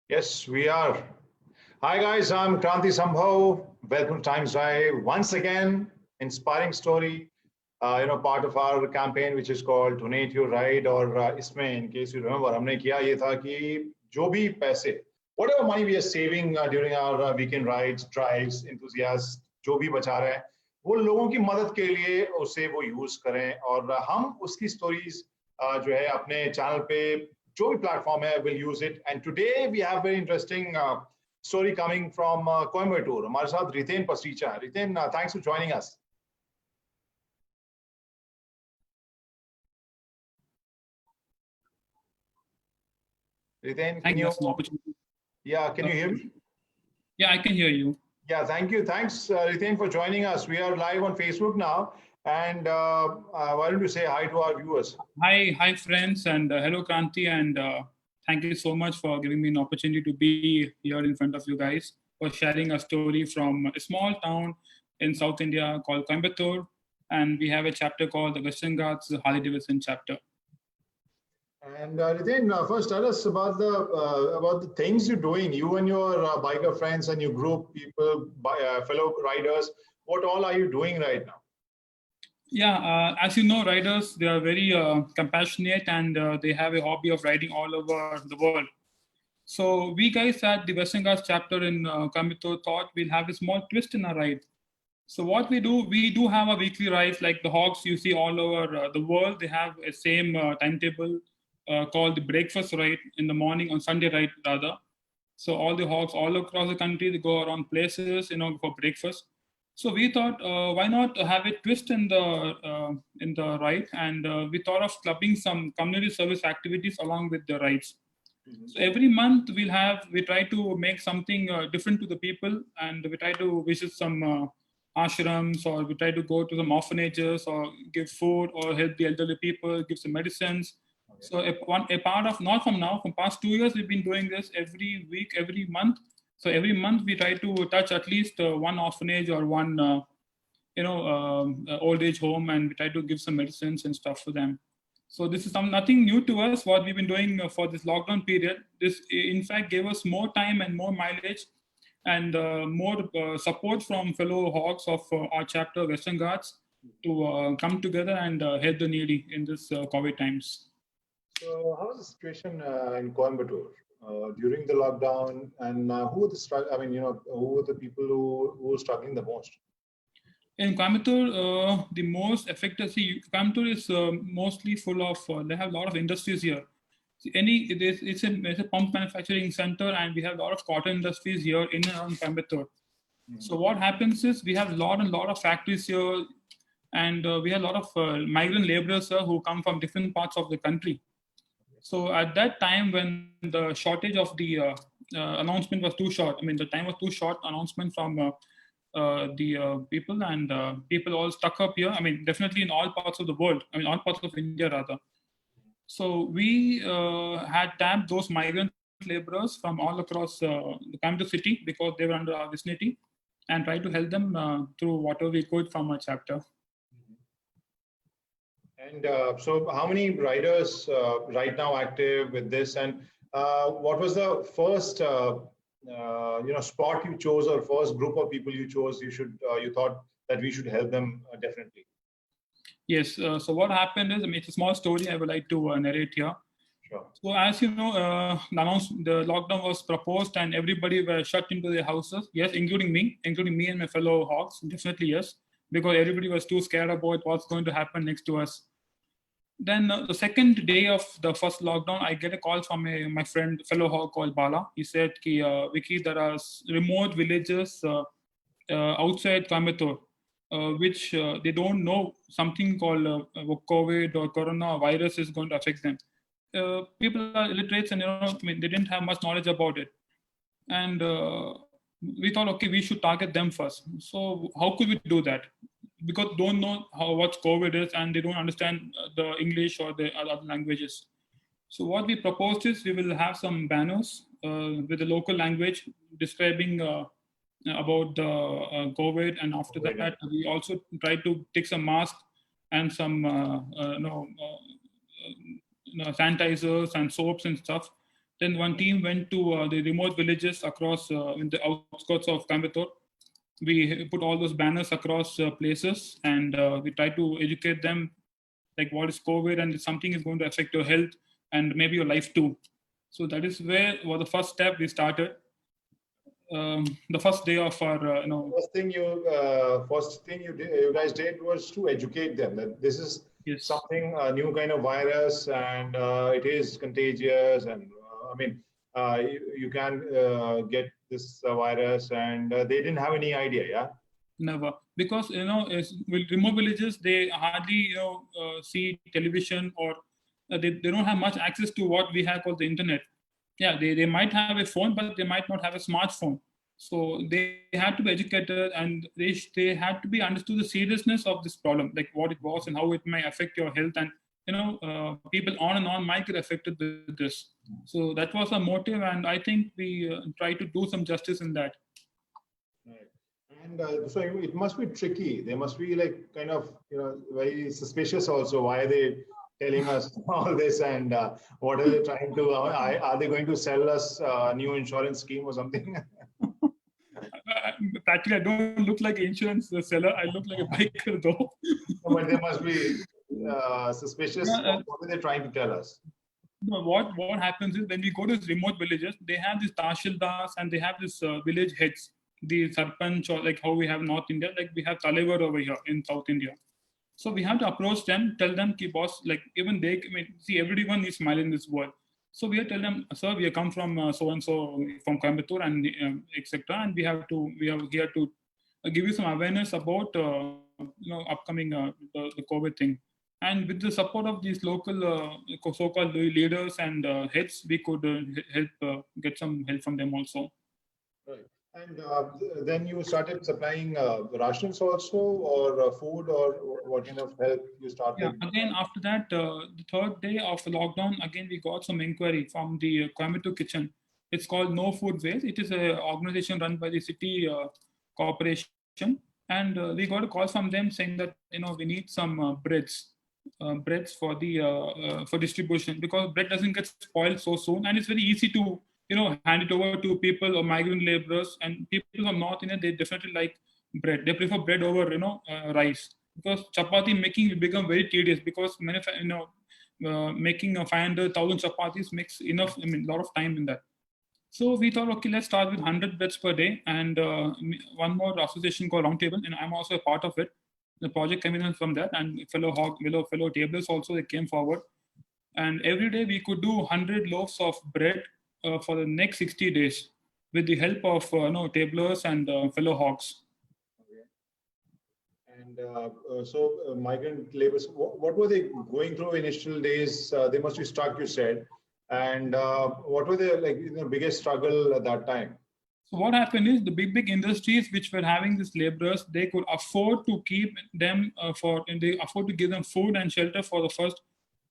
Yes, we are. Hi guys, I'm Kranti Sambhav. Welcome to Times Drive. Once again, inspiring story. Part of our campaign, which is called Donate Your Ride. और इसमें, in case you remember, हमने किया ये था कि जो भी पैसे, whatever money we are saving during our weekend rides, drives, enthusiasts, जो भी बचा रहे हैं, वो लोगों की मदद के लिए उसे वो यूज करें और हम उसकी स्टोरीज जो है अपने चैनल पे जो भी प्लेटफॉर्म है will use it. And today we have very interesting story coming from Coimbatore. हमारे साथ written Pasricha. Ritain, thanks for joining us. Ritain, can you? Yeah, can you hear me? Yeah, I can hear you. Yeah, thank you. Thanks, Ritain, for joining us. We are live on Facebook now. And why don't you say hi to our viewers? Hi, friends, and hello, Kranti, and thank you so much for giving me an opportunity to be here in front of you guys for sharing a story from a small town in South India called Coimbatore, and we have a chapter called the Western Ghats, the Harley Davidson chapter. And Ritain, first tell us about the things you're doing. You and your biker friends and your group, people, fellow riders. What all are you doing right now? Yeah, as you know, riders, they are very compassionate and they have a hobby of riding all over the world. So we guys at the Western Ghats chapter in Coimbatore thought we'll have a small twist in our ride. So what we do have a weekly rides like the Hawks you see all over the world. They have a same timetable called the breakfast ride in the morning on Sunday ride rather. So all the Hawks all across the country, they go around places, for breakfast. So we thought, why not have a twist in the ride? And we thought of clubbing some community service activities along with the rides. Mm-hmm. So every month we try to make something different to the people, and we try to visit some ashrams, or we try to go to some orphanages, or give food, or help the elderly people, give some medicines. Okay. So a part of, not from now, from past 2 years, we've been doing this every week, every month. So every month we try to touch at least one orphanage or one, old age home, and we try to give some medicines and stuff for them. So this is nothing new to us. What we've been doing for this lockdown period, this in fact gave us more time and more mileage, and more support from fellow Hawks of our chapter Western Ghats to come together and help the needy in this COVID times. So how is the situation in Coimbatore? During the lockdown, and who were the people who were struggling the most? In Coimbatore, the most affected. See, Coimbatore is mostly full of. They have a lot of industries here. It's a pump manufacturing center, and we have a lot of cotton industries here in and around Coimbatore. Mm-hmm. So what happens is we have a lot of factories here, and we have a lot of migrant laborers here who come from different parts of the country. So at that time, when the shortage of the announcement was too short, the time was too short, announcement from the people, and people all stuck up here. Definitely in all parts of the world, all parts of India rather. So we had tapped those migrant laborers from all across the Coimbatore city because they were under our vicinity, and tried to help them through whatever we could from our chapter. And so how many riders right now active with this, and what was the first spot you chose, or first group of people you chose you thought that we should help them definitely? Yes, so what happened is, it's a small story I would like to narrate here. Sure. So as you know, the lockdown was proposed and everybody were shut into their houses. Yes, including me and my fellow Hawks, definitely yes, because everybody was too scared about what's going to happen next to us. Then the second day of the first lockdown, I get a call from my friend, fellow Hawk called Bala. He said, Vicky, there are remote villages outside Coimbatore, which they don't know something called COVID or corona virus is going to affect them. People are illiterate and they didn't have much knowledge about it. And we thought, okay, we should target them first. So how could we do that? Because they don't know what COVID is, and they don't understand the English or the other languages. So what we proposed is we will have some banners with the local language describing about the COVID, and after COVID. that, we also tried to take some masks and some sanitizers and soaps and stuff. Then one team went to the remote villages across in the outskirts of Coimbatore. We put all those banners across places, and we try to educate them like what is COVID and something is going to affect your health and maybe your life too. So that is where was the first step we started. The first day of our First thing you guys did was to educate them that this is yes. something a new kind of virus, and it is contagious, and you can get this virus, and they didn't have any idea. Yeah. Never, because with remote villages they hardly see television, or they don't have much access to what we have called the internet. Yeah, they might have a phone, but they might not have a smartphone. So they had to be educated, and they had to be understood the seriousness of this problem, like what it was and how it may affect your health, and people on and on might get affected with this. So that was our motive, and I think we try to do some justice in that. Right. And so it must be tricky. They must be like kind of very suspicious also. Why are they telling us all this, and what are they trying to? Are they going to sell us a new insurance scheme or something? Practically, I don't look like an insurance seller. I look like a biker, though. But they must be suspicious. What are they trying to tell us? What happens is when we go to these remote villages, they have these tahsildars and they have this village heads, the sarpanch, or like how we have North India, like we have Talaivar over here in South India. So we have to approach them, tell them, ki boss, like even they, see, everyone is smiling in this world. So we tell them, sir, we come from so and so from Coimbatore and etc. And we are here to give you some awareness about upcoming the COVID thing. And with the support of these local so-called leaders and heads, we could help get some help from them also. Right. And then you started supplying rations also, or food, or what kind of help you started? Yeah, again, after that, the third day of the lockdown, again, we got some inquiry from the Coimbatore Kitchen. It's called No Food Waste. It is an organization run by the city corporation. And we got a call from them saying that, we need some breads for the for distribution, because bread doesn't get spoiled so soon, and it's very easy to hand it over to people or migrant laborers. And people from North India, they definitely like bread. They prefer bread over rice, because chapati making will become very tedious, because making 500,000 chapatis makes enough, a lot of time in that. So we thought, okay, let's start with 100 breads per day, and one more association called Roundtable, and I'm also a part of it. The project came in from that, and fellow tablers also, they came forward. And every day we could do 100 loaves of bread for the next 60 days with the help of tablers and fellow hogs. Okay. And so migrant laborers, what were they going through initial days? They must be stuck, you said. And what were the biggest struggle at that time? So what happened is the big industries which were having these laborers, they could afford to keep them they afford to give them food and shelter for the first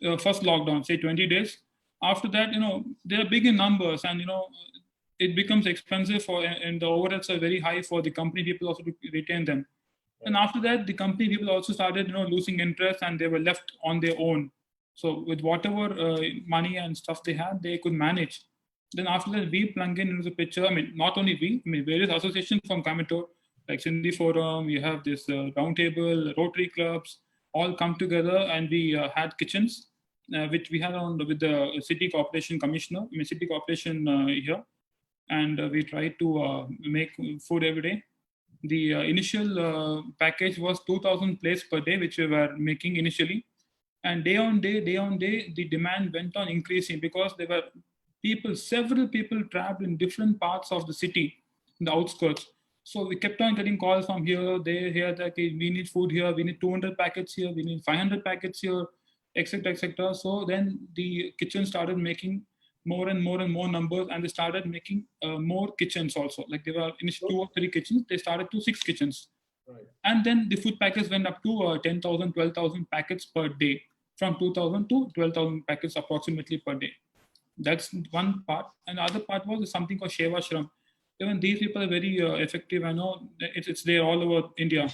lockdown, say 20 days. After that, they are big in numbers, and it becomes expensive and the overheads are very high for the company people also to retain them. Right. And after that, the company people also started losing interest, and they were left on their own. So with whatever money and stuff they had, they could manage. Then after that, we plug in into the picture. Not only we, various associations from Coimbatore, like Sindhi Forum, we have this Roundtable, Rotary clubs, all come together, and we had kitchens, which we had with the city corporation commissioner, city corporation here. And we tried to make food every day. The initial package was 2,000 plates per day, which we were making initially. And day on day, the demand went on increasing, because there were several people trapped in different parts of the city, in the outskirts. So we kept on getting calls from here, there, that we need food here, we need 200 packets here, we need 500 packets here, etc., etc. So then the kitchen started making more and more numbers, and they started making more kitchens also. Like there were initially 2 or 3 kitchens, they started to 6 kitchens. Right. And then the food packets went up to 10,000, 12,000 packets per day, from 2,000 to 12,000 packets approximately per day. That's one part. And the other part was something called Seva Shram. even these people are very effective. I know it's there all over India,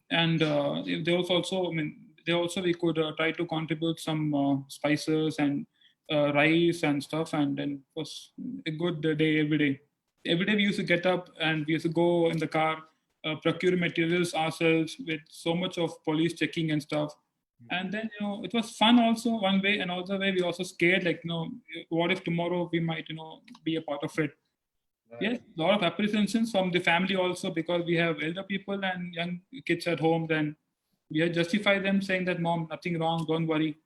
and there was also, I mean, they also we could try to contribute some spices and rice and stuff, and then it was a good day every day. Every day we used to get up and we used to go in the car, procure materials ourselves with so much of police checking and stuff. And then, it was fun also one way, and also way we also scared, like, what if tomorrow we might, be a part of it. Yes, a lot of apprehensions from the family also, because we have elder people and young kids at home. Then we have justified them saying that, mom, nothing wrong, don't worry.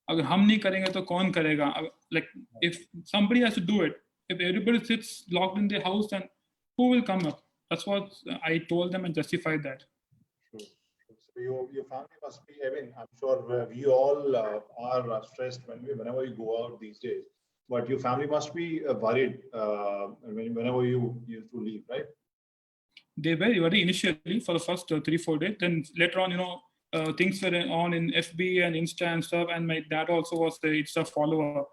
अगर हम नहीं करेंगे तो कौन करेगा? Like, if somebody has to do it, if everybody sits locked in their house, then who will come up? That's what I told them and justified that. True. So your family must be, I mean, I'm sure we all are stressed whenever you go out these days, but your family must be worried whenever you used to leave, right? They were very initially for the first 3-4 days. Then later on, things were on in FB and Insta and stuff. And my dad also was the Insta follower.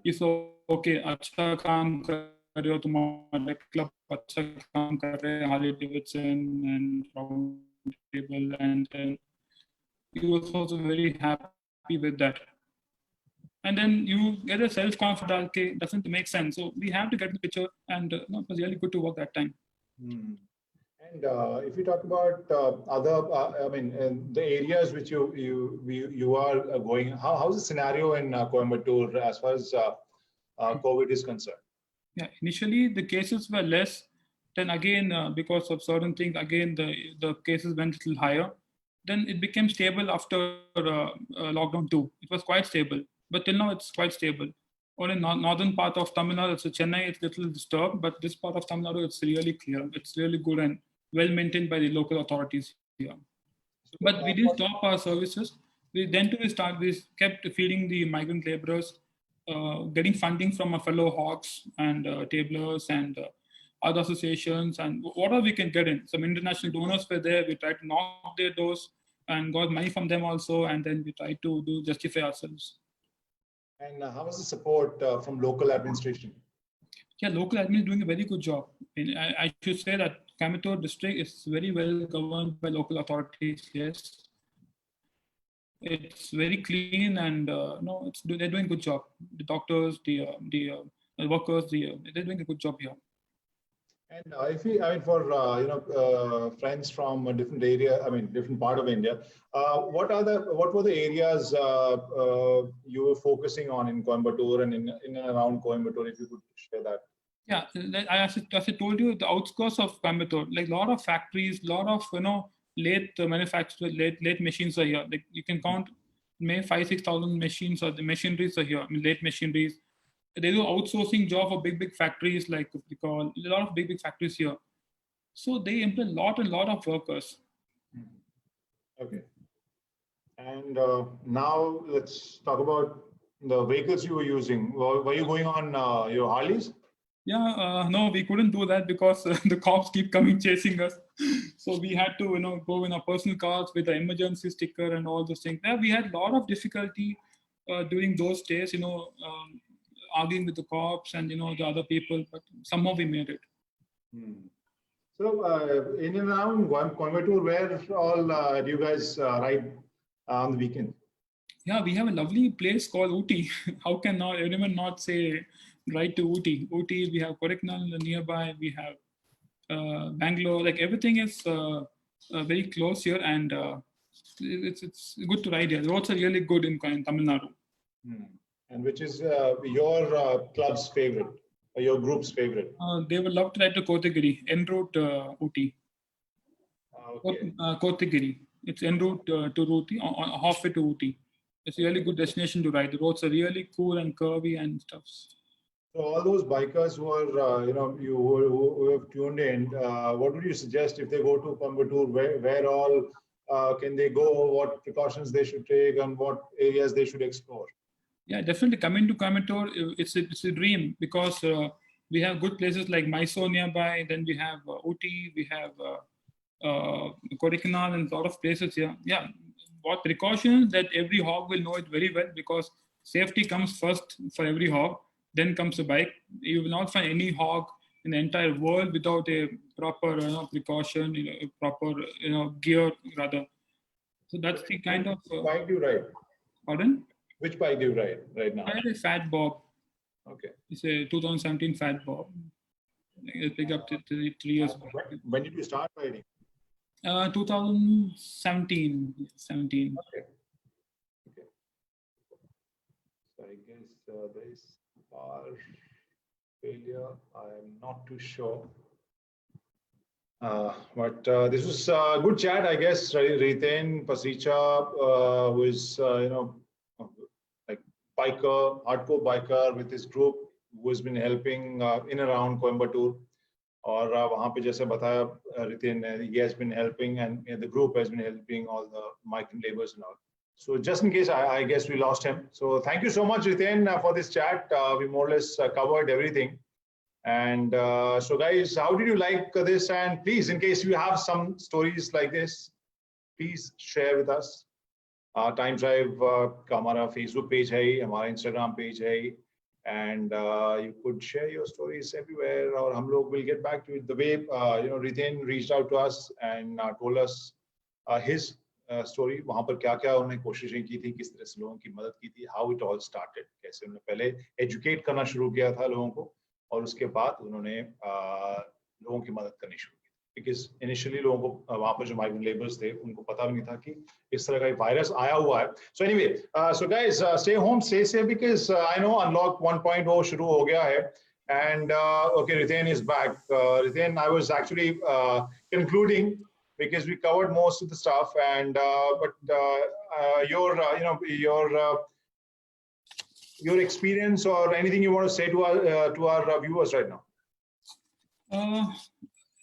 He said, okay, अच्छा काम कर रहे हो, तुम्हारे club अच्छा काम कर रहे हैं, Harley Davidson and Round Table, and then he was also very happy with that. And then you get a self-confidence, okay, doesn't make sense. So we have to get the picture, and it was really good to work that time. And if you talk about other, I mean, the areas which you are going, how's the scenario in Coimbatore as far as COVID is concerned? Yeah, initially the cases were less. Then again, because of certain things, again the cases went a little higher. Then it became stable after lockdown 2. It was quite stable, but till now it's quite stable. Only northern part of Tamil Nadu, so Chennai, it's a little disturbed, but this part of Tamil Nadu, it's really clear. It's really good and well maintained by the local authorities here. But we didn't stop our services. We kept feeding the migrant laborers, getting funding from our fellow hawks and tablers and other associations, and whatever we can get in. Some international donors were there. We tried to knock their doors and got money from them also, and then we tried to justify ourselves. And how was the support from local administration? Yeah, local admin is doing a very good job. I should say that Coimbatore district is very well governed by local authorities. Yes, it's very clean, and they're doing a good job. The doctors, the workers, they're doing a good job here. And for friends from a different area, I mean different part of India, what were the areas you were focusing on in Coimbatore and in and around Coimbatore? If you could share that. Yeah, as I told you, the outskirts of Coimbatore, like a lot of factories, a lot of late manufacturers, late machines are here. Like you can count maybe 5,000-6,000 machines, or the machineries are here. I mean, late machineries. They do outsourcing job for big factories, like we call a lot of big factories here. So they employ a lot of workers. Okay. And now let's talk about the vehicles you were using. Were you going on your Harleys? Yeah, no, we couldn't do that because the cops keep coming chasing us. So we had to, go in our personal cars with the emergency sticker and all those things. Yeah, we had a lot of difficulty during those days, arguing with the cops and the other people, but somehow we made it. So in and around Coimbatore, where all do you guys ride on the weekend? Yeah, we have a lovely place called Ooty. How can anyone not say ride to Ooty? Ooty, we have Kodaikanal nearby, we have Bangalore. Like everything is very close here, and it's good to ride here. The roads are really good in Tamil Nadu. And which is your club's favorite, or your group's favorite? They would love to ride to Kotagiri, en route Ooty. Okay. Kotagiri. It's en route to Ooty, halfway to Ooty. It's a really good destination to ride. The roads are really cool and curvy and stuff. So all those bikers who are, who have tuned in, what would you suggest if they go to Coimbatore? Where all can they go? What precautions they should take, and what areas they should explore? Yeah, definitely coming to Coimbatore, it's a dream, because we have good places like Mysore nearby. Then we have Ooty, we have Kodaikanal, and a lot of places here. Yeah, what precautions that every hog will know it very well, because safety comes first for every hog. Then comes the bike. You will not find any hog in the entire world without a proper precaution, proper gear rather. So that's the kind of. Which bike do you ride? Pardon? Which bike do you ride right now? I had a Fat Bob. Okay. It's a 2017 Fat Bob. I picked up 3 years back. When did you start riding? 2017. 17. Okay. Okay. So I guess there is power failure. I'm not too sure. But this was a good chat, I guess. Riten Pasicha, who is like biker, hardcore biker with his group, who has been helping in around Coimbatore. और वहाँ पे जैसे बताया written ने, he has been helping and the group has been helping all the migrant laborers and all. So just in case, I guess we lost him. So thank you so much, Riten, for this chat. We more or less covered everything. And so guys, how did you like this? And please, in case you have some stories like this, please share with us. Time Drive का हमारा Facebook page है, हमारा Instagram page है, and you could share your stories everywhere. और हम लोग will get back to it. The way Riten reached out to us and told us his story, वहाँ पर क्या-क्या उन्होंने कोशिशें की थी, किस तरह से लोगों की मदद की थी, how it all started, कैसे उन्होंने पहले educate करना शुरू किया था लोगों को, और उसके बाद उन्होंने लोगों की मदद करनी शुरू की। Because initially लोगों को वहाँ पर जो migrant laborers थे, उनको पता भी नहीं था कि इस तरह का वायरस आया हुआ है। So anyway, so guys, stay home, stay safe, because I know Unlock 1.0 शुरू हो गया है, and okay, Riten is back. Riten, I was actually concluding because we covered most of the stuff, and but your your experience or anything you want to say to our viewers right now?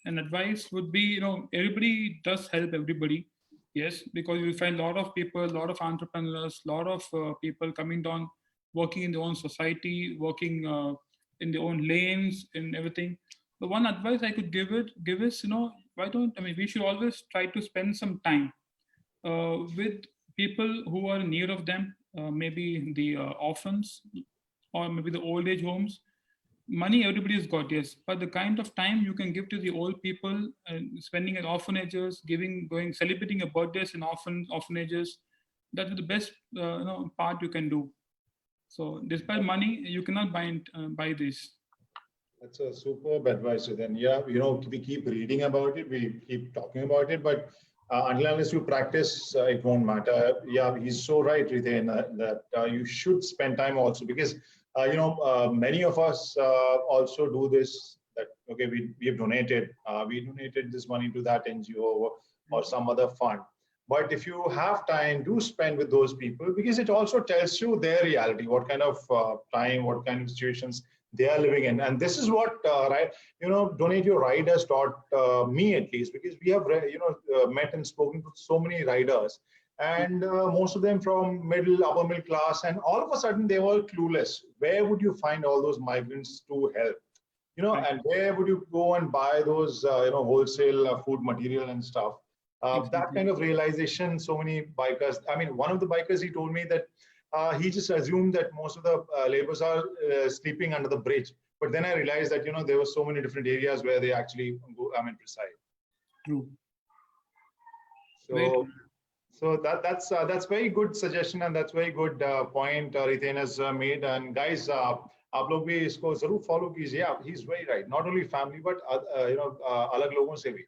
An advice would be, everybody does help everybody. Yes, because you find a lot of people, a lot of entrepreneurs, a lot of people coming down, working in their own society, working in their own lanes and everything. The one advice I could give is, we should always try to spend some time with people who are in need of them, maybe the orphans or maybe the old age homes. Money everybody's got, yes, but the kind of time you can give to the old people and spending at orphanages, going celebrating your birthdays in orphanages, that's the best part you can do. So despite money, you cannot buy this. That's a superb advice. Then yeah, we keep reading about it, we keep talking about it, but unless you practice, it won't matter. Yeah, he's so right, Riten, that you should spend time also, because many of us also do this. That okay, we have donated, we donated this money to that NGO or some other fund. But if you have time, do spend with those people, because it also tells you their reality, what kind of time, what kind of situations they are living in. And this is what Donate Your Ride has taught me, at least, because we have met and spoken to so many riders, and most of them from upper middle class, and all of a sudden they were clueless. Where would you find all those migrants to help? And where would you go and buy those wholesale food material and stuff? That kind of realization, so many bikers. I mean, one of the bikers, he told me that he just assumed that most of the laborers are sleeping under the bridge. But then I realized that, there were so many different areas where they actually go, reside. True. So that's very good suggestion, and that's very good point Riten has made. And guys, आप लोग भी इसको जरूर follow कीजिए. Yeah, he's very right. Not only family, but अलग लोगों से भी.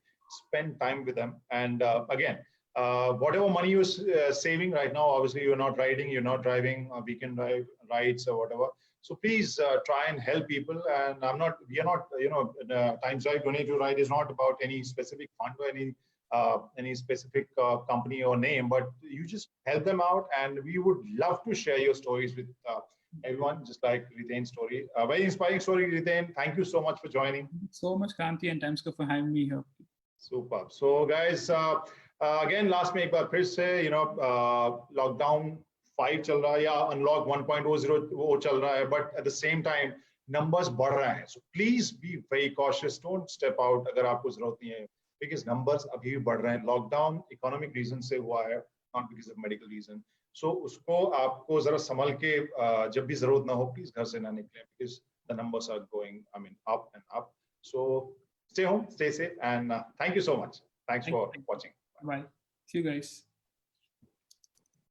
Spend time with them. And again, whatever money you're saving right now, obviously you're not riding, you're not driving weekend rides or whatever. So please try and help people. And we are not, Time Drive Donate Your Ride is not about any specific fund or any specific company or name, but you just help them out. And we would love to share your stories with everyone, just like Riten's story. Very inspiring story, Riten. Thank you so much for joining. So much, Kranti and Timescope, for having me here. Superb. So guys, again, last में एक बार फिर से, lockdown 5 चल रहा है या unlock 1.0 वो चल रहा है, but at the same time numbers बढ़ रहे हैं. So please be very cautious. Don't step out अगर आपको जरूरत नहीं है, because numbers अभी भी बढ़ रहे हैं. Lockdown economic reason से हुआ है, not because of medical reason. So उसको आपको जरा संभल के जब भी जरूरत ना हो, please घर से ना निकलें, because the numbers are going, up and up. So stay home, stay safe, and thank you so much. Thanks for watching. Bye. See you guys.